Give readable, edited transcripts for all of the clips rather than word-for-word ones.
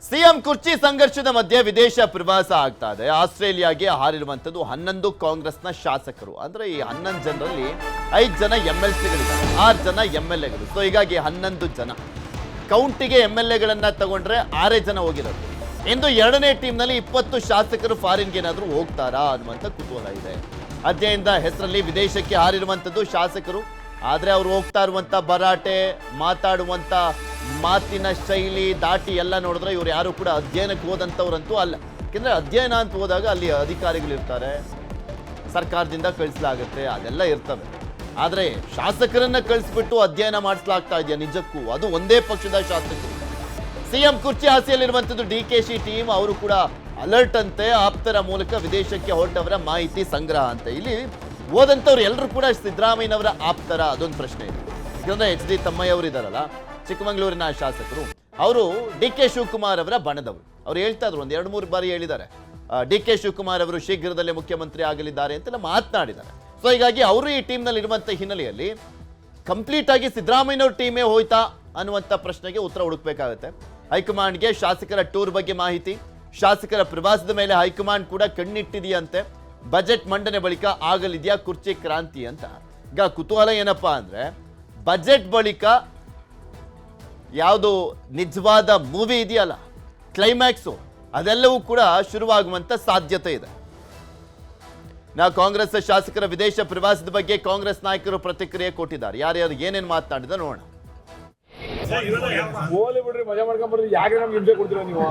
CM ಕುರ್ಚಿ ಸಂಘರ್ಷದ ಮಧ್ಯೆ ವಿದೇಶ ಪ್ರವಾಸ ಆಗ್ತಾ ಇದೆ. ಆಸ್ಟ್ರೇಲಿಯಾಗೆ ಹಾರಿರುವಂತದ್ದು 11 ಕಾಂಗ್ರೆಸ್ನ ಶಾಸಕರು. ಅಂದ್ರೆ ಈ 11 ಜನರಲ್ಲಿ 5 ಜನ MLCಗಳಿದ್ದಾರೆ, 6 ಜನ MLAಗಳು. ಸೊ ಹೀಗಾಗಿ 11 ಜನ ಕೌಂಟಿಗೆ MLAಗಳನ್ನ ತಗೊಂಡ್ರೆ 6 ಜನ ಹೋಗಿರೋದು. ಇಂದು ಎರಡನೇ ಟೀಮ್ನಲ್ಲಿ 20 ಶಾಸಕರು ಫಾರಿನ್ಗೆ ಏನಾದರೂ ಹೋಗ್ತಾರಾ ಅನ್ನುವಂಥ ಕುತೂಹಲ ಇದೆ. ಅಧ್ಯಯನದ ಹೆಸರಲ್ಲಿ ವಿದೇಶಕ್ಕೆ ಹಾರಿರುವಂಥದ್ದು ಶಾಸಕರು. ಆದರೆ ಅವರು ಹೋಗ್ತಾ ಇರುವಂಥ ಭರಾಟೆ, ಮಾತಾಡುವಂಥ ಮಾತಿನ ಶೈಲಿ, ದಾಟಿ ಎಲ್ಲ ನೋಡಿದ್ರೆ ಇವ್ರು ಯಾರು ಕೂಡ ಅಧ್ಯಯನಕ್ಕೆ ಹೋದಂಥವ್ರಂತೂ ಅಲ್ಲ. ಯಾಕೆಂದರೆ ಅಧ್ಯಯನ ಅಂತ ಹೋದಾಗ ಅಲ್ಲಿ ಅಧಿಕಾರಿಗಳಿರ್ತಾರೆ, ಸರ್ಕಾರದಿಂದ ಕಳಿಸಲಾಗುತ್ತೆ, ಅದೆಲ್ಲ ಇರ್ತವೆ. ಆದರೆ ಶಾಸಕರನ್ನ ಕಳಿಸ್ಬಿಟ್ಟು ಅಧ್ಯಯನ ಮಾಡಿಸಲಾಗ್ತಾ ಇದೆಯಾ ನಿಜಕ್ಕೂ? ಅದು ಒಂದೇ ಪಕ್ಷದ ಶಾಸಕರು. ಸಿಎಂ ಕುರ್ಚಿ ಆಸೆಯಲ್ಲಿರುವಂಥದ್ದು DKಶಿ ಟೀಮ್. ಅವರು ಕೂಡ ಅಲರ್ಟ್ ಅಂತೆ. ಆಪ್ತರ ಮೂಲಕ ವಿದೇಶಕ್ಕೆ ಹೊರಟವರ ಮಾಹಿತಿ ಸಂಗ್ರಹ ಅಂತೆ. ಇಲ್ಲಿ ಓದಂಥವ್ರು ಎಲ್ಲರೂ ಕೂಡ ಸಿದ್ದರಾಮಯ್ಯನವರ ಆಪ್ತರ, ಅದೊಂದು ಪ್ರಶ್ನೆ ಇದೆ. ಯಾಕಂದ್ರೆ HD ತಮ್ಮಯ್ಯ ಅವರು ಇದ್ದಾರಲ್ಲ, ಚಿಕ್ಕಮಗಳೂರಿನ ಶಾಸಕರು, ಅವರು DK ಶಿವಕುಮಾರ್ ಅವರ ಬಣದವರು. ಅವ್ರು ಹೇಳ್ತಾ ಇದ್ರು, ಒಂದು 2-3 ಬಾರಿ ಹೇಳಿದ್ದಾರೆ, DK ಶಿವಕುಮಾರ್ ಅವರು ಶೀಘ್ರದಲ್ಲೇ ಮುಖ್ಯಮಂತ್ರಿ ಆಗಲಿದ್ದಾರೆ ಅಂತೆಲ್ಲ ಮಾತನಾಡಿದ್ದಾರೆ. ಸೊ ಹೀಗಾಗಿ ಅವರು ಈ ಟೀಮ್ನಲ್ಲಿ ಇರುವಂಥ ಹಿನ್ನೆಲೆಯಲ್ಲಿ ಕಂಪ್ಲೀಟ್ ಆಗಿ ಸಿದ್ದರಾಮಯ್ಯನವ್ರ ಟೀಮೇ ಹೋಯ್ತಾ ಅನ್ನುವಂಥ ಪ್ರಶ್ನೆಗೆ ಉತ್ತರ ಹುಡುಕಬೇಕಾಗುತ್ತೆ. ಹೈಕಮಾಂಡ್ಗೆ ಶಾಸಕರ ಟೂರ್ ಬಗ್ಗೆ ಮಾಹಿತಿ, ಶಾಸಕರ ಪ್ರವಾಸದ ಮೇಲೆ ಹೈಕಮಾಂಡ್ ಕೂಡ ಕಣ್ಣಿಟ್ಟಿದೆಯಂತೆ. ಬಜೆಟ್ ಮಂಡನೆ ಬಳಿಕ ಆಗಲಿದೆಯಾ ಕುರ್ಚಿ ಕ್ರಾಂತಿ ಅಂತ. ಈಗ ಕುತೂಹಲ ಏನಪ್ಪಾ ಅಂದ್ರೆ, ಬಜೆಟ್ ಬಳಿಕ ಯಾವುದು ನಿಜವಾದ ಮೂವಿ ಇದೆಯಲ್ಲ, ಕ್ಲೈಮ್ಯಾಕ್ಸು, ಅದೆಲ್ಲವೂ ಕೂಡ ಶುರುವಾಗುವಂತ ಸಾಧ್ಯತೆ ಇದೆ. ನಾವು ಕಾಂಗ್ರೆಸ್ ಶಾಸಕರ ವಿದೇಶ ಪ್ರವಾಸದ ಬಗ್ಗೆ ಕಾಂಗ್ರೆಸ್ ನಾಯಕರು ಪ್ರತಿಕ್ರಿಯೆ ಕೊಟ್ಟಿದ್ದಾರೆ. ಯಾರ್ಯಾರು ಏನೇನು ಮಾತನಾಡಿದ ನೋಡೋಣ. ಹೋಲಿ ಬಿಡ್ರಿ, ಮಜಾ ಮಾಡ್ಕೊಂಡ್ ಬರ್ರಿ. ಯಾಕೆ ನಮ್ಗೆ ಹಿಂಸೆ ಕೊಡ್ತೀರಾ ನೀವು?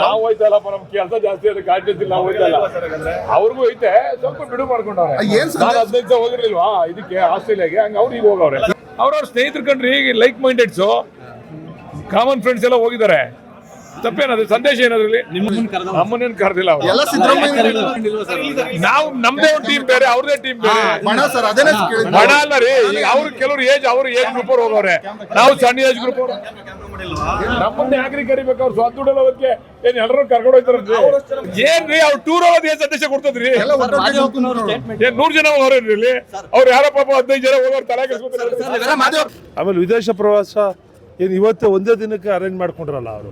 ನಾವು ಹೋಯ್ತಲ್ಲಪ್ಪ, ನಮ್ ಕೆಲಸ ಜಾಸ್ತಿ ಅದು ಕಾಟಿಲ್ಲ, ನಾವು ಹೋಯ್ತಲ್ಲ. ಅವ್ರಿಗೂ ಐತೆ, ಸ್ವಲ್ಪ ಬಿಡು ಮಾಡ್ಕೊಂಡವ್ರೆ. ನಾನು 15 ದಿವಸ ಹೋಗಿರ್ಲಿಲ್ವಾ ಇದಕ್ಕೆ ಆಸ್ಟ್ರೇಲಿಯಾಗೆ, ಹಂಗ ಅವ್ರು ಈಗ ಹೋಗವ್ರೆ. ಅವ್ರವ್ರ ಸ್ನೇಹಿತರ ಕಂಡ್ರಿ, ಲೈಕ್ ಮೈಂಡೆಡ್ಸು, ಕಾಮನ್ ಫ್ರೆಂಡ್ಸ್ ಎಲ್ಲ ಹೋಗಿದ್ದಾರೆ. ತಪ್ಪೇನದು? ಸಂದೇಶ ಏನದ್ರಲ್ಲಿ? ನಮ್ಮನ್ನೇನು ಕರೆದಿಲ್ಲ ಅವರು. ನಾವು ನಮ್ದೇ ಒಂದು ಟೀಮ್ ಬೇರೆ, ಅವ್ರದೇ ಟೀಮ್ ಬೇರೆ. ಬಣ ಅಲ್ಲ ರೀ, ಈಗ ಅವ್ರು ಕೆಲವ್ರು ಏಜ್ ಗ್ರೂಪ್ ಅವ್ರು ಹೋಗವ್ರೆ, ನಾವು ಸಣ್ಣ ಏಜ್ ಗ್ರೂಪ್ ಅವ್ರು. ನಮ್ಮನ್ನ ಯಾಕ್ರಿ ಕರಿಬೇಕು? ಅವ್ರು ಸ್ವಂತ ದುಡ್ಡಲ್ಲ, ಅದಕ್ಕೆ ಏನ್ ಎಲ್ಲರೂ ಕರ್ಕೊಂಡು ಹೋಗ್ತಾರಲ್ರಿ? ಏನ್ರಿ ಅವ್ರು ಟೂರ್ ಹೋಗೋದು ಏನ್ ಸಂದೇಶ ಕೊಡ್ತದ್ರಿ? ಏನ್ 100 ಜನ ಹೋಗ್ರಿ ಇಲ್ಲಿ, ಅವ್ರು ಯಾರ ಪಾಪ 15 ಜನ ಹೋಗೋರು ತಲೆ ಕೆಡಿಸ್ಕೊತಾರೆ. ಆಮೇಲೆ ವಿದೇಶ ಪ್ರವಾಸ ಏನು ಇವತ್ತೇ ಒಂದೇ ದಿನಕ್ಕೆ ಅರೇಂಜ್ ಮಾಡ್ಕೊಂಡ್ರಲ್ಲ, ಅವರು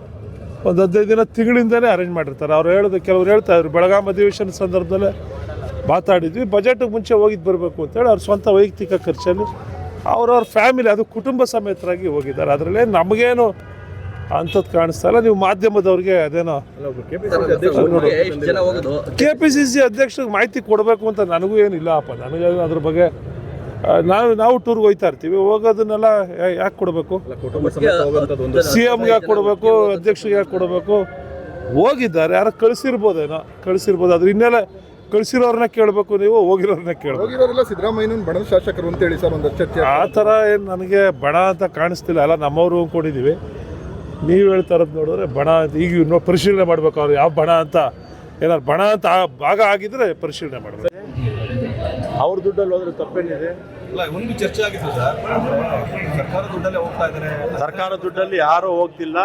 ಒಂದು 15 ದಿನ ತಿಂಗಳಿಂದಲೇ ಅರೇಂಜ್ ಮಾಡಿರ್ತಾರೆ. ಅವ್ರು ಹೇಳೋದು, ಕೆಲವ್ರು ಹೇಳ್ತಾ ಇದ್ರು, ಬೆಳಗಾಂ ಅಧಿವೇಶನ ಸಂದರ್ಭದಲ್ಲೇ ಮಾತಾಡಿದ್ವಿ, ಬಜೆಟ್ಗೆ ಮುಂಚೆ ಹೋಗಿದ್ದು ಬರಬೇಕು ಅಂತೇಳಿ ಅವ್ರ ಸ್ವಂತ ವೈಯಕ್ತಿಕ ಖರ್ಚಲ್ಲಿ ಅವ್ರವ್ರ ಫ್ಯಾಮಿಲಿ, ಅದು ಕುಟುಂಬ ಸಮೇತರಾಗಿ ಹೋಗಿದ್ದಾರೆ. ಅದರಲ್ಲೇ ನಮಗೇನು ಅಂಥದ್ದು ಕಾಣಿಸ್ತಾ ಇಲ್ಲ. ನೀವು ಮಾಧ್ಯಮದವ್ರಿಗೆ ಅದೇನೋ KPCC ಅಧ್ಯಕ್ಷರಿಗೆ ಮಾಹಿತಿ ಕೊಡಬೇಕು ಅಂತ ನನಗೂ ಏನಿಲ್ಲ ಅಪ್ಪ. ನನಗೆ ಅದ್ರ ಬಗ್ಗೆ ನಾವು ಟೂರ್ಗೆ ಹೋಗ್ತಾ ಇರ್ತೀವಿ, ಹೋಗೋದನ್ನೆಲ್ಲ ಯಾಕೆ ಕೊಡಬೇಕು? CMಗೆ ಯಾಕೆ ಕೊಡಬೇಕು? ಅಧ್ಯಕ್ಷರಿಗೆ ಯಾಕೆ ಕೊಡಬೇಕು? ಹೋಗಿದ್ದಾರೆ, ಯಾರು ಕಳಿಸಿರ್ಬೋದೇನೋ, ಅದ್ರ ಇನ್ನೆಲ್ಲ ಕಳಿಸಿರೋರನ್ನ ಕೇಳಬೇಕು, ನೀವು ಹೋಗಿರೋರನ್ನ ಕೇಳಬೇಕು. ಸಿದ್ದರಾಮಯ್ಯನ ಬಣದ ಶಾಸಕರು ಅಂತ ಹೇಳಿ ಸರ್, ಒಂದು ಚರ್ಚೆ. ಆ ಥರ ಏನು ನನಗೆ ಬಣ ಅಂತ ಕಾಣಿಸ್ತಿಲ್ಲ. ಎಲ್ಲ ನಮ್ಮವರು ಅಂದ್ಕೊಂಡಿದ್ದೀವಿ. ನೀವು ಹೇಳ್ತಾ ಇರೋದು ನೋಡಿದ್ರೆ ಬಣ ಅಂತ ಈಗ ಪರಿಶೀಲನೆ ಮಾಡಬೇಕು. ಅವ್ರು ಯಾವ ಬಣ ಅಂತ, ಏನಾದ್ರು ಬಣ ಅಂತ ಭಾಗ ಆಗಿದ್ರೆ ಪರಿಶೀಲನೆ ಮಾಡಬೇಕು. ಅವ್ರ ದುಡ್ಡಲ್ಲಿ ಹೋದ್ರೆ ತಪ್ಪೇನಿದೆ? ಒಂದು ಚರ್ಚೆ ಆಗಿತ್ತು ಸರ್, ಸರ್ಕಾರ ದುಡ್ಡಲ್ಲೇ ಹೋಗ್ತಾ ಇದ್ದಾರೆ. ಸರ್ಕಾರ ದುಡ್ಡಲ್ಲಿ ಯಾರು ಹೋಗ್ತಿಲ್ಲ,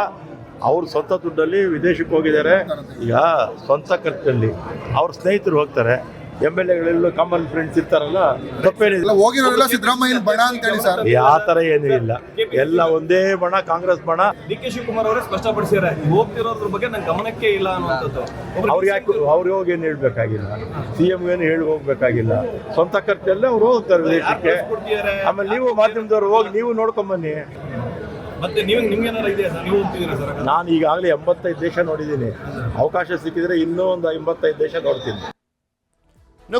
ಅವ್ರ ಸ್ವಂತ ದುಡ್ಡಲ್ಲಿ ವಿದೇಶಕ್ಕೆ ಹೋಗಿದ್ದಾರೆ. ಈಗ ಸ್ವಂತ ಖರ್ಚಲ್ಲಿ ಅವ್ರ ಸ್ನೇಹಿತರು ಹೋಗ್ತಾರೆ, MLAಗಳೆಲ್ಲೂ ಕಾಮನ್ ಫ್ರೆಂಡ್ಸ್ ಇರ್ತಾರಲ್ಲ, ತಪ್ಪೇನಿಲ್ಲ. ಹೋಗಿರೋರೆಲ್ಲ ಸಿದ್ದರಾಮಯ್ಯನ ಬಣ ಅಂತ ಹೇಳಿ ಸರ್. ಆ ಥರ ಏನೂ ಇಲ್ಲ, ಎಲ್ಲ ಒಂದೇ ಬಣ, ಕಾಂಗ್ರೆಸ್ ಬಣ. DK ಶಿವಕುಮಾರ್ ಅವರೇ ಸ್ಪಷ್ಟಪಡಿಸಿದ್ದಾರೆ, ಹೋಗ್ತಿರೋದ್ರ ಬಗ್ಗೆ ನನ್ನ ಗಮನಕ್ಕೆ ಇಲ್ಲ ಅನ್ನುವಂಥದ್ದು. ಅವ್ರು ಹೋಗಿ ಏನು ಹೇಳ್ಬೇಕಾಗಿಲ್ಲ, CM ಏನು ಹೇಳಿ ಹೋಗ್ಬೇಕಾಗಿಲ್ಲ. ಸ್ವಂತ ಖರ್ಚಲ್ಲೇ ಅವ್ರು ಹೋಗ್ತಾರೆ ವಿದೇಶಕ್ಕೆ. ಆಮೇಲೆ ನೀವು ಮಾಧ್ಯಮದವ್ರು ಹೋಗಿ ನೀವು ನೋಡ್ಕೊಂಬನ್ನಿ. ಮತ್ತೆ ನಿಮ್ಗೇನಾರ ಇದೆಯಾ ಸರ್? ನೀವು ಹೋಗ್ತಿದ್ದೀರಾ ಸರ್? ನಾನು ಈಗಾಗಲೇ 85 ದೇಶ ನೋಡಿದ್ದೀನಿ. ಅವಕಾಶ ಸಿಕ್ಕಿದ್ರೆ ಇನ್ನೂ ಒಂದು 85 ದೇಶ ನೋಡ್ತೀನಿ.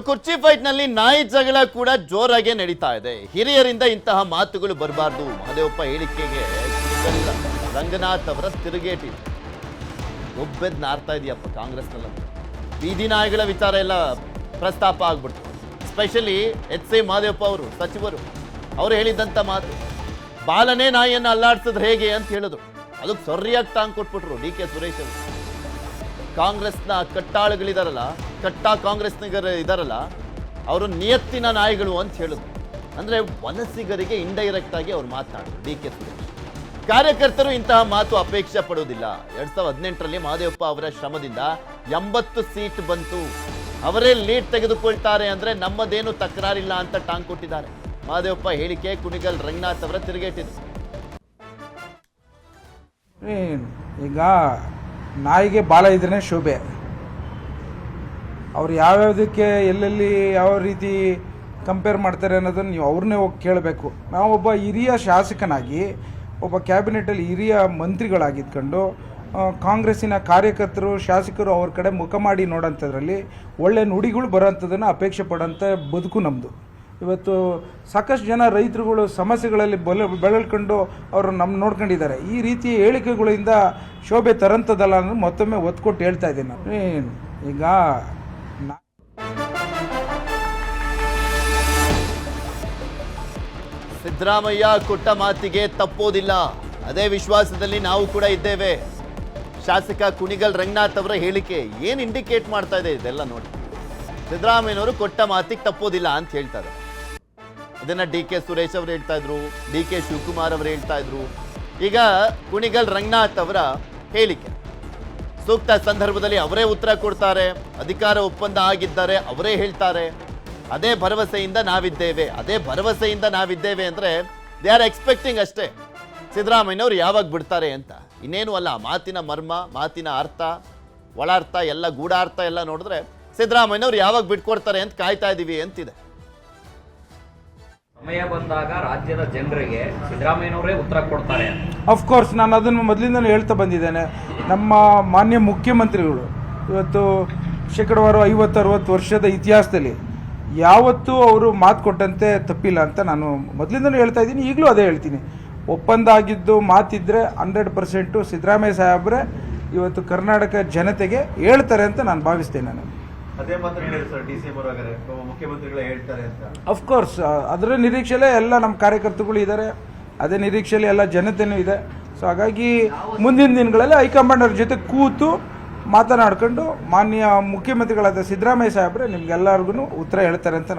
ಕುರ್ಚಿ ಫೈಟ್ ನಲ್ಲಿ ನಾಯಿ ಜಗಳ ಕೂಡ ಜೋರಾಗಿ ನಡೀತಾ ಇದೆ. ಹಿರಿಯರಿಂದ ಇಂತಹ ಮಾತುಗಳು ಬರಬಾರ್ದು. ಮಹದೇವಪ್ಪ ಹೇಳಿಕೆಗೆ ರಂಗನಾಥ್ ಅವರ ತಿರುಗೇಟಿದೆ. ಒಬ್ಬೆದ್ ನಾರ್ತಾ ಇದೆಯಪ್ಪ ಕಾಂಗ್ರೆಸ್ನಲ್ಲಿ. ಬೀದಿ ನಾಯಿಗಳ ವಿಚಾರ ಎಲ್ಲ ಪ್ರಸ್ತಾಪ ಆಗ್ಬಿಡ್ತು. ಸ್ಪೆಷಲಿ HC ಮಹದೇವಪ್ಪ ಅವರು, ಸಚಿವರು, ಅವರು ಹೇಳಿದಂಥ ಮಾತು, ಬಾಲನೇ ನಾಯಿಯನ್ನು ಅಲ್ಲಾಡ್ಸಿದ್ರೆ ಹೇಗೆ ಅಂತ ಹೇಳಿದ್ರು. ಅದಕ್ಕೆ ಸರಿಯಾಗಿ ಟಾಂಗ್ ಕೊಟ್ಬಿಟ್ರು DK ಸುರೇಶ್ ಅವರು. ಕಾಂಗ್ರೆಸ್ನ ಕಟ್ಟಾಳುಗಳಿದಾರಲ್ಲ, ಕಾಂಗ್ರೆಸ್ನಿಗರು ಇದಾರಲ್ಲ, ಅವರು ನಿಯತ್ತಿನ ನಾಯಿಗಳು ಅಂತ ಹೇಳಿದ್ರು. ಅಂದರೆ ವನಸಿಗರಿಗೆ ಇಂಡೈರೆಕ್ಟ್ ಆಗಿ ಅವ್ರು ಮಾತನಾಡಿದ್ರು DK ಸುರೇಶ್. ಕಾರ್ಯಕರ್ತರು ಇಂತಹ ಮಾತು ಅಪೇಕ್ಷೆ ಪಡುವುದಿಲ್ಲ. 2018ರಲ್ಲಿ ಮಹದೇವಪ್ಪ ಅವರ ಶ್ರಮದಿಂದ 80 ಸೀಟ್ ಬಂತು. ಅವರೇ ಲೀಡ್ ತೆಗೆದುಕೊಳ್ತಾರೆ ಅಂದರೆ ನಮ್ಮದೇನು ತಕರಾರಿಲ್ಲ ಅಂತ ಟಾಂಗ್ ಕೊಟ್ಟಿದ್ದಾರೆ. ಮಹದೇವಪ್ಪ ಹೇಳಿಕೆ ಕುಣಿಗಲ್ ರಂಗನಾಥ್ ಅವರ ತಿರುಗೇಟಿದೆ. ಈಗ ನಾಯಿಗೆ ಬಾಲ ಇದ್ರೇ ಶೋಭೆ. ಅವ್ರು ಯಾವ್ಯಾವುದಕ್ಕೆ ಎಲ್ಲೆಲ್ಲಿ ಯಾವ ರೀತಿ ಕಂಪೇರ್ ಮಾಡ್ತಾರೆ ಅನ್ನೋದನ್ನು ನೀವು ಅವ್ರನ್ನೇ ಹೋಗಿ ಕೇಳಬೇಕು. ನಾವೊಬ್ಬ ಹಿರಿಯ ಶಾಸಕನಾಗಿ, ಒಬ್ಬ ಕ್ಯಾಬಿನೆಟಲ್ಲಿ ಹಿರಿಯ ಮಂತ್ರಿಗಳಾಗಿದ್ಕೊಂಡು ಕಾಂಗ್ರೆಸ್ಸಿನ ಕಾರ್ಯಕರ್ತರು, ಶಾಸಕರು ಅವ್ರ ಕಡೆ ಮುಖ ಮಾಡಿ ನೋಡೋಂಥದ್ರಲ್ಲಿ ಒಳ್ಳೆ ನುಡಿಗಳು ಬರೋಂಥದ್ದನ್ನು ಅಪೇಕ್ಷೆ ಪಡೋಂಥ ಬದುಕು ನಮ್ಮದು. ಇವತ್ತು ಸಾಕಷ್ಟು ಜನ ರೈತರುಗಳು ಸಮಸ್ಯೆಗಳಲ್ಲಿ ಬೆಳೆಳ್ಕೊಂಡು ಅವರು ನಮ್ಮ ನೋಡ್ಕೊಂಡಿದ್ದಾರೆ. ಈ ರೀತಿ ಹೇಳಿಕೆಗಳಿಂದ ಶೋಭೆ ತರಂಥದ್ದಲ್ಲ ಅನ್ನೋದು ಮತ್ತೊಮ್ಮೆ ಒತ್ತು ಕೊಟ್ಟು ಹೇಳ್ತಾ ಇದ್ದೀನಿ ನಾನು. ಈಗ ಸಿದ್ದರಾಮಯ್ಯ ಕೊಟ್ಟ ಮಾತಿಗೆ ತಪ್ಪೋದಿಲ್ಲ, ಅದೇ ವಿಶ್ವಾಸದಲ್ಲಿ ನಾವು ಕೂಡ ಇದ್ದೇವೆ. ಶಾಸಕ ಕುಣಿಗಲ್ ರಂಗನಾಥ್ ಅವರ ಹೇಳಿಕೆ ಏನು ಇಂಡಿಕೇಟ್ ಮಾಡ್ತಾ ಇದೆ ಇದೆಲ್ಲ ನೋಡಿ. ಸಿದ್ದರಾಮಯ್ಯನವರು ಕೊಟ್ಟ ಮಾತಿಗೆ ತಪ್ಪೋದಿಲ್ಲ ಅಂತ ಹೇಳ್ತಾರೆ. ಇದನ್ನ DK ಸುರೇಶ್ ಅವರು ಹೇಳ್ತಾ ಇದ್ರು, DK ಶಿವಕುಮಾರ್ ಅವರು ಹೇಳ್ತಾ ಇದ್ರು. ಈಗ ಕುಣಿಗಲ್ ರಂಗನಾಥ್ ಅವರ ಹೇಳಿಕೆ ಸೂಕ್ತ ಸಂದರ್ಭದಲ್ಲಿ ಅವರೇ ಉತ್ತರ ಕೊಡ್ತಾರೆ. ಅಧಿಕಾರ ಒಪ್ಪಂದ ಆಗಿದ್ದಾರೆ, ಅವರೇ ಹೇಳ್ತಾರೆ ಅದೇ ಭರವಸೆಯಿಂದ ನಾವಿದ್ದೇವೆ ಅಂದ್ರೆ ದೇ ಆರ್ ಎಕ್ಸ್ಪೆಕ್ಟಿಂಗ್ ಅಷ್ಟೇ ಸಿದ್ದರಾಮಯ್ಯನವರು ಯಾವಾಗ ಬಿಡ್ತಾರೆ ಅಂತ. ಇನ್ನೇನು ಅಲ್ಲ, ಮಾತಿನ ಮರ್ಮ, ಮಾತಿನ ಅರ್ಥ, ಒಳಾರ್ಥ ಎಲ್ಲ, ಗೂಢಾರ್ಥ ಎಲ್ಲ ನೋಡಿದ್ರೆ ಸಿದ್ದರಾಮಯ್ಯನವರು ಯಾವಾಗ ಬಿಟ್ಕೊಡ್ತಾರೆ ಅಂತ ಕಾಯ್ತಾ ಇದೀವಿ ಅಂತಿದೆ. ಸಮಯ ಬಂದಾಗ ರಾಜ್ಯದ ಜನರಿಗೆ ಸಿದ್ದರಾಮಯ್ಯನವರೇ ಉತ್ತರ ಕೊಡ್ತಾರೆ. ಅಫ್ಕೋರ್ಸ್ ನಾನು ಅದನ್ನು ಮೊದಲಿಂದಲೂ ಹೇಳ್ತಾ ಬಂದಿದ್ದೇನೆ. ನಮ್ಮ ಮಾನ್ಯ ಮುಖ್ಯಮಂತ್ರಿಗಳು ಇವತ್ತು ಶೇಕಡವಾರು 50-60 ವರ್ಷದ ಇತಿಹಾಸದಲ್ಲಿ ಯಾವತ್ತೂ ಅವರು ಮಾತು ಕೊಟ್ಟಂತೆ ತಪ್ಪಿಲ್ಲ ಅಂತ ನಾನು ಮೊದಲಿಂದಲೂ ಹೇಳ್ತಾ ಇದ್ದೀನಿ, ಈಗಲೂ ಅದೇ ಹೇಳ್ತೀನಿ. ಒಪ್ಪಂದ ಆಗಿದ್ದು ಮಾತಿದ್ರೆ 100% ಸಿದ್ದರಾಮಯ್ಯ ಸಾಹೇಬ್ರೆ ಇವತ್ತು ಕರ್ನಾಟಕ ಜನತೆಗೆ ಹೇಳ್ತಾರೆ ಅಂತ ನಾನು ಭಾವಿಸ್ತೇನೆ. ನಾನು ಅದೇ ಮಾತ್ರ ಹೇಳಿದ್ರು ಸರ್, DCM ಅವರಾಗರೆ ಮುಖ್ಯಮಂತ್ರಿಗಳೇ ಹೇಳ್ತಾರೆ ಅಂತ. ಅಫ್ಕೋರ್ಸ್ ಅದರ ನಿರೀಕ್ಷೆಯಲ್ಲೇ ಎಲ್ಲ ನಮ್ಮ ಕಾರ್ಯಕರ್ತರುಗಳು ಇದ್ದಾರೆ, ಅದೇ ನಿರೀಕ್ಷೆಯಲ್ಲಿ ಎಲ್ಲ ಜನತೆಯೂ ಇದೆ. ಸೊ ಹಾಗಾಗಿ ಮುಂದಿನ ದಿನಗಳಲ್ಲಿ ಹೈಕಮಾಂಡ್ ಅವ್ರ ಜೊತೆ ಕೂತು ಮಾತನಾಡ್ಕೊಂಡು ಮಾನ್ಯ ಮುಖ್ಯಮಂತ್ರಿಗಳಾದ ಸಿದ್ದರಾಮಯ್ಯ ಸಾಹೇಬ್ರೆ ನಿಮ್ಗೆಲ್ಲರಿಗೂ ಉತ್ತರ ಹೇಳ್ತಾರೆ ಅಂತ.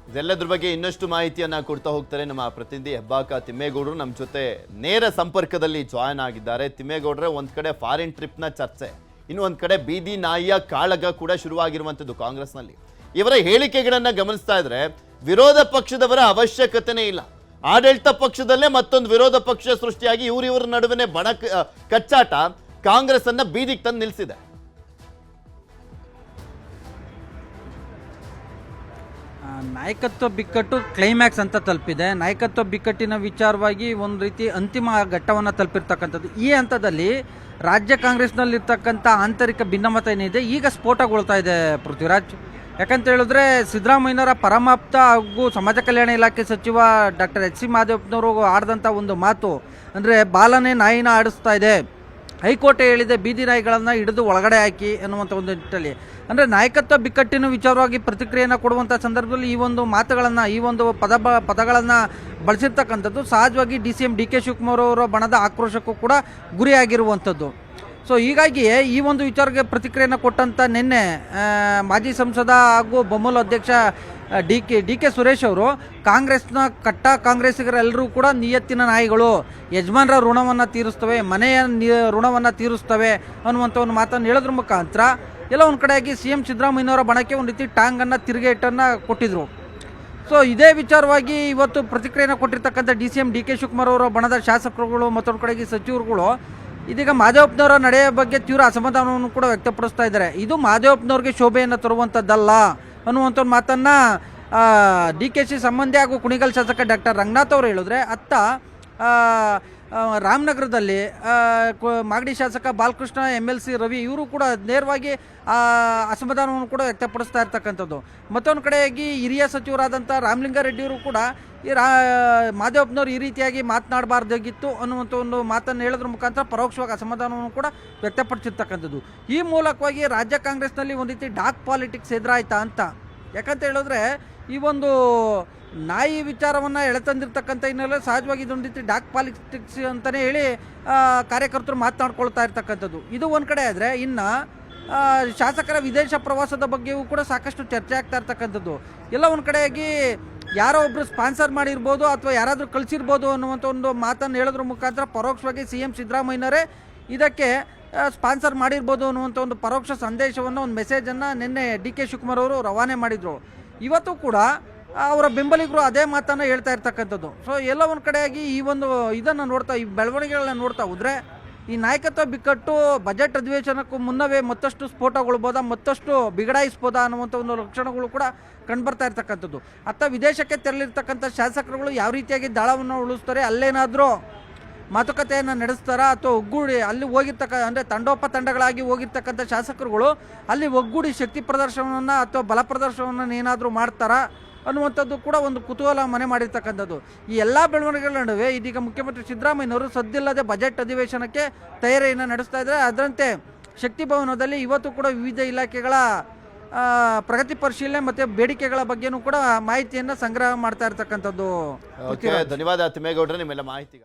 ಇದೆಲ್ಲದ್ರ ಬಗ್ಗೆ ಇನ್ನಷ್ಟು ಮಾಹಿತಿಯನ್ನ ಕೊಡ್ತಾ ಹೋಗ್ತಾರೆ ನಮ್ಮ ಪ್ರತಿನಿಧಿ ಹೆಬ್ಬಾಕ ತಿಮ್ಮೇಗೌಡರು ನಮ್ಮ ಜೊತೆ ನೇರ ಸಂಪರ್ಕದಲ್ಲಿ ಜಾಯ್ನ್ ಆಗಿದ್ದಾರೆ. ತಿಮ್ಮೇಗೌಡರೆ, ಒಂದ್ ಕಡೆ ಫಾರಿನ್ ಟ್ರಿಪ್ನ ಚರ್ಚೆ, ಇನ್ನು ಒಂದ್ ಕಡೆ ಬೀದಿ ನಾಯಿಯ ಕಾಳಗ ಕೂಡ ಶುರುವಾಗಿರುವಂಥದ್ದು ಕಾಂಗ್ರೆಸ್ನಲ್ಲಿ. ಇವರ ಹೇಳಿಕೆಗಳನ್ನ ಗಮನಿಸ್ತಾ ಇದ್ರೆ ವಿರೋಧ ಪಕ್ಷದವರ ಅವಶ್ಯಕತೆನೇ ಇಲ್ಲ. ಆಡಳಿತ ಪಕ್ಷದಲ್ಲೇ ಮತ್ತೊಂದು ವಿರೋಧ ಪಕ್ಷ ಸೃಷ್ಟಿಯಾಗಿ ಇವರ ನಡುವೆ ಕಚ್ಚಾಟ ಕಾಂಗ್ರೆಸ್ ಅನ್ನ ಬೀದಿಗೆ ತಂದು ನಿಲ್ಲಿಸಿದೆ. ನಾಯಕತ್ವ ಬಿಕ್ಕಟ್ಟು ಕ್ಲೈಮ್ಯಾಕ್ಸ್ ಅಂತ ತಲುಪಿದೆ. ನಾಯಕತ್ವ ಬಿಕ್ಕಟ್ಟಿನ ವಿಚಾರವಾಗಿ ಒಂದು ರೀತಿ ಅಂತಿಮ ಘಟ್ಟವನ್ನು ತಲುಪಿರ್ತಕ್ಕಂಥದ್ದು. ಈ ಹಂತದಲ್ಲಿ ರಾಜ್ಯ ಕಾಂಗ್ರೆಸ್ನಲ್ಲಿರ್ತಕ್ಕಂಥ ಆಂತರಿಕ ಭಿನ್ನಮತ ಏನಿದೆ ಈಗ ಸ್ಫೋಟಗೊಳ್ತಾ ಇದೆ ಪೃಥ್ವಿರಾಜ್. ಯಾಕಂತ ಹೇಳಿದ್ರೆ ಸಿದ್ದರಾಮಯ್ಯನವರ ಪರಮಾಪ್ತ ಹಾಗೂ ಸಮಾಜ ಕಲ್ಯಾಣ ಇಲಾಖೆ ಸಚಿವ ಡಾಕ್ಟರ್ H.C. ಮಾದೇವಪ್ಪನವರು ಆಡಿದಂಥ ಒಂದು ಮಾತು ಅಂದರೆ ಬಾಲನೇ ನಾಯಿನ ಆಡಿಸ್ತಾ ಇದೆ, ಹೈಕೋರ್ಟೇ ಹೇಳಿದೆ ಬೀದಿ ನಾಯಿಗಳನ್ನು ಹಿಡಿದು ಒಳಗಡೆ ಹಾಕಿ ಅನ್ನುವಂಥ ಒಂದು ನಿಟ್ಟಲ್ಲಿ, ಅಂದರೆ ನಾಯಕತ್ವ ಬಿಕ್ಕಟ್ಟಿನ ವಿಚಾರವಾಗಿ ಪ್ರತಿಕ್ರಿಯೆಯನ್ನು ಕೊಡುವಂಥ ಸಂದರ್ಭದಲ್ಲಿ ಈ ಒಂದು ಮಾತುಗಳನ್ನು, ಈ ಒಂದು ಪದಗಳನ್ನು ಬಳಸಿರ್ತಕ್ಕಂಥದ್ದು ಸಹಜವಾಗಿ DCM DK ಶಿವಕುಮಾರ್ ಅವರ ಬಣದ ಆಕ್ರೋಶಕ್ಕೂ ಕೂಡ ಗುರಿಯಾಗಿರುವಂಥದ್ದು. ಸೊ ಹೀಗಾಗಿ ಈ ಒಂದು ವಿಚಾರಕ್ಕೆ ಪ್ರತಿಕ್ರಿಯೆಯನ್ನು ಕೊಟ್ಟಂಥ ನಿನ್ನೆ ಮಾಜಿ ಸಂಸದ ಹಾಗೂ ಬೊಮ್ಮಲ ಅಧ್ಯಕ್ಷ DK ಸುರೇಶ್ ಅವರು ಕಾಂಗ್ರೆಸ್ನ ಕಾಂಗ್ರೆಸ್ಸಿಗರೆಲ್ಲರೂ ಕೂಡ ನಿಯತ್ತಿನ ನಾಯಿಗಳು, ಯಜಮಾನರ ಋಣವನ್ನು ತೀರಿಸ್ತವೆ, ಮನೆಯ ಋಣವನ್ನು ತೀರಿಸ್ತವೆ ಅನ್ನುವಂಥ ಒಂದು ಮಾತನ್ನು ಹೇಳೋದ್ರ ಮುಖಾಂತರ ಎಲ್ಲ ಒಂದು ಕಡೆಯಾಗಿ CM ಸಿದ್ದರಾಮಯ್ಯನವರ ಬಣಕ್ಕೆ ಒಂದು ರೀತಿ ಟಾಂಗನ್ನು ತಿರುಗೇಟನ್ನು ಕೊಟ್ಟಿದ್ರು. ಸೊ ಇದೇ ವಿಚಾರವಾಗಿ ಇವತ್ತು ಪ್ರತಿಕ್ರಿಯೆಯನ್ನು ಕೊಟ್ಟಿರ್ತಕ್ಕಂಥ DCM DK ಶಿವಕುಮಾರ್ ಅವರ ಬಣದ ಶಾಸಕರುಗಳು ಮತ್ತೊಂದು ಕಡೆಗೆ ಸಚಿವರುಗಳು ಇದೀಗ ಮಾದೇವಪ್ಪನವರ ನಡೆಯ ಬಗ್ಗೆ ತೀವ್ರ ಅಸಮಾಧಾನವನ್ನು ಕೂಡ ವ್ಯಕ್ತಪಡಿಸ್ತಾ ಇದ್ದಾರೆ. ಇದು ಮಾದೇವಪ್ಪನವ್ರಿಗೆ ಶೋಭೆಯನ್ನು ತರುವಂಥದ್ದಲ್ಲ ಅನ್ನುವಂಥ ಒಂದು ಮಾತನ್ನು DKC ಸಂಬಂಧಿ ಹಾಗೂ ಕುಣಿಗಲ್ ಶಾಸಕ ಡಾಕ್ಟರ್ ರಂಗನಾಥ್ ಅವರು ಹೇಳಿದ್ರೆ, ಅತ್ತ ರಾಮನಗರದಲ್ಲಿ ಮಾಗಡಿ ಶಾಸಕ ಬಾಲಕೃಷ್ಣ, MLC ರವಿ ಇವರು ಕೂಡ ನೇರವಾಗಿ ಅಸಮಾಧಾನವನ್ನು ಕೂಡ ವ್ಯಕ್ತಪಡಿಸ್ತಾ ಇರ್ತಕ್ಕಂಥದ್ದು. ಮತ್ತೊಂದು ಕಡೆಯಾಗಿ ಹಿರಿಯ ಸಚಿವರಾದಂಥ ರಾಮಲಿಂಗಾರೆಡ್ಡಿಯವರು ಕೂಡ ಈ ಮಾದೇವಪ್ಪನವರು ಈ ರೀತಿಯಾಗಿ ಮಾತನಾಡಬಾರ್ದಾಗಿತ್ತು ಅನ್ನುವಂಥ ಒಂದು ಮಾತನ್ನು ಹೇಳೋದ್ರ ಮುಖಾಂತರ ಪರೋಕ್ಷವಾಗಿ ಅಸಮಾಧಾನವನ್ನು ಕೂಡ ವ್ಯಕ್ತಪಡಿಸಿರ್ತಕ್ಕಂಥದ್ದು. ಈ ಮೂಲಕವಾಗಿ ರಾಜ್ಯ ಕಾಂಗ್ರೆಸ್ನಲ್ಲಿ ಒಂದು ರೀತಿ ಡಾರ್ಕ್ ಪಾಲಿಟಿಕ್ಸ್ ಎದುರಾಯ್ತಾ ಅಂತ. ಯಾಕಂತ ಹೇಳಿದ್ರೆ ಈ ಒಂದು ನಾಯಿ ವಿಚಾರವನ್ನು ಎಳೆತಂದಿರ್ತಕ್ಕಂಥ ಹಿನ್ನೆಲೆ ಸಹಜವಾಗಿ ಇದೊಂದು ರೀತಿ ಡಾರ್ಕ್ ಪಾಲಿಟಿಕ್ಸ್ ಅಂತಲೇ ಹೇಳಿ ಕಾರ್ಯಕರ್ತರು ಮಾತನಾಡ್ಕೊಳ್ತಾ ಇರ್ತಕ್ಕಂಥದ್ದು. ಇದು ಒಂದು ಕಡೆ ಆದರೆ ಇನ್ನು ಶಾಸಕರ ವಿದೇಶ ಪ್ರವಾಸದ ಬಗ್ಗೆಯೂ ಕೂಡ ಸಾಕಷ್ಟು ಚರ್ಚೆ ಆಗ್ತಾ ಇರ್ತಕ್ಕಂಥದ್ದು. ಎಲ್ಲ ಒಂದು ಕಡೆಯಾಗಿ ಯಾರೋ ಒಬ್ಬರು ಸ್ಪಾನ್ಸರ್ ಮಾಡಿರ್ಬೋದು ಅಥವಾ ಯಾರಾದರೂ ಕಳಿಸಿರ್ಬೋದು ಅನ್ನುವಂಥ ಒಂದು ಮಾತನ್ನು ಹೇಳೋದ್ರ ಮುಖಾಂತರ ಪರೋಕ್ಷವಾಗಿ CM ಸಿದ್ದರಾಮಯ್ಯನವರೇ ಇದಕ್ಕೆ ಸ್ಪಾನ್ಸರ್ ಮಾಡಿರ್ಬೋದು ಅನ್ನುವಂಥ ಒಂದು ಪರೋಕ್ಷ ಸಂದೇಶವನ್ನು, ಒಂದು ಮೆಸೇಜನ್ನು ನಿನ್ನೆ DK ಶಿವಕುಮಾರ್ ಅವರು ರವಾನೆ ಮಾಡಿದರು. ಇವತ್ತು ಕೂಡ ಅವರ ಬೆಂಬಲಿಗರು ಅದೇ ಮಾತನ್ನು ಹೇಳ್ತಾ ಇರ್ತಕ್ಕಂಥದ್ದು. ಸೊ ಎಲ್ಲ ಒಂದು ಕಡೆಯಾಗಿ ಈ ಒಂದು ಇದನ್ನು ನೋಡ್ತಾ, ಈ ಬೆಳವಣಿಗೆಗಳನ್ನ ನೋಡ್ತಾ ಹೋದರೆ ಈ ನಾಯಕತ್ವ ಬಿಕ್ಕಟ್ಟು ಬಜೆಟ್ ಅಧಿವೇಶನಕ್ಕೂ ಮುನ್ನವೇ ಮತ್ತಷ್ಟು ಸ್ಫೋಟಗೊಳ್ಬೋದಾ, ಮತ್ತಷ್ಟು ಬಿಗಡಾಯಿಸ್ಬೋದಾ ಅನ್ನುವಂಥ ಒಂದು ಲಕ್ಷಣಗಳು ಕೂಡ ಕಂಡುಬರ್ತಾ ಇರ್ತಕ್ಕಂಥದ್ದು. ಅತ್ತ ವಿದೇಶಕ್ಕೆ ತೆರಳಿರ್ತಕ್ಕಂಥ ಶಾಸಕರುಗಳು ಯಾವ ರೀತಿಯಾಗಿ ದಾಳವನ್ನು ಉಳಿಸ್ತಾರೆ, ಅಲ್ಲೇನಾದರೂ ಮಾತುಕತೆಯನ್ನು ನಡೆಸ್ತಾರಾ ಅಥವಾ ಒಗ್ಗೂಡಿ ಅಲ್ಲಿ ಅಂದರೆ ತಂಡೋಪತಂಡಗಳಾಗಿ ಹೋಗಿರ್ತಕ್ಕಂಥ ಶಾಸಕರುಗಳು ಅಲ್ಲಿ ಒಗ್ಗೂಡಿ ಶಕ್ತಿ ಪ್ರದರ್ಶನವನ್ನು ಅಥವಾ ಬಲ ಪ್ರದರ್ಶನವನ್ನು ಏನಾದರೂ ಮಾಡ್ತಾರಾ ಅನ್ನುವಂಥದ್ದು ಕೂಡ ಒಂದು ಕುತೂಹಲ ಮನೆ ಮಾಡಿರ್ತಕ್ಕಂಥದ್ದು. ಈ ಎಲ್ಲ ಬೆಳವಣಿಗೆಗಳ ನಡುವೆ ಇದೀಗ ಮುಖ್ಯಮಂತ್ರಿ ಸಿದ್ದರಾಮಯ್ಯನವರು ಸದ್ದಿಲ್ಲದೆ ಬಜೆಟ್ ಅಧಿವೇಶನಕ್ಕೆ ತಯಾರಿಯನ್ನು ನಡೆಸ್ತಾ ಇದ್ದಾರೆ. ಅದರಂತೆ ಶಕ್ತಿ ಭವನದಲ್ಲಿ ಇವತ್ತು ಕೂಡ ವಿವಿಧ ಇಲಾಖೆಗಳ ಪ್ರಗತಿ ಪರಿಶೀಲನೆ ಮತ್ತು ಬೇಡಿಕೆಗಳ ಬಗ್ಗೆನೂ ಕೂಡ ಮಾಹಿತಿಯನ್ನು ಸಂಗ್ರಹ ಮಾಡ್ತಾ ಇರ್ತಕ್ಕಂಥದ್ದು. ಧನ್ಯವಾದ ತಿಮ್ಮೇಗೌಡರೆ ನಿಮ್ಮೆಲ್ಲ ಮಾಹಿತಿಗೆ.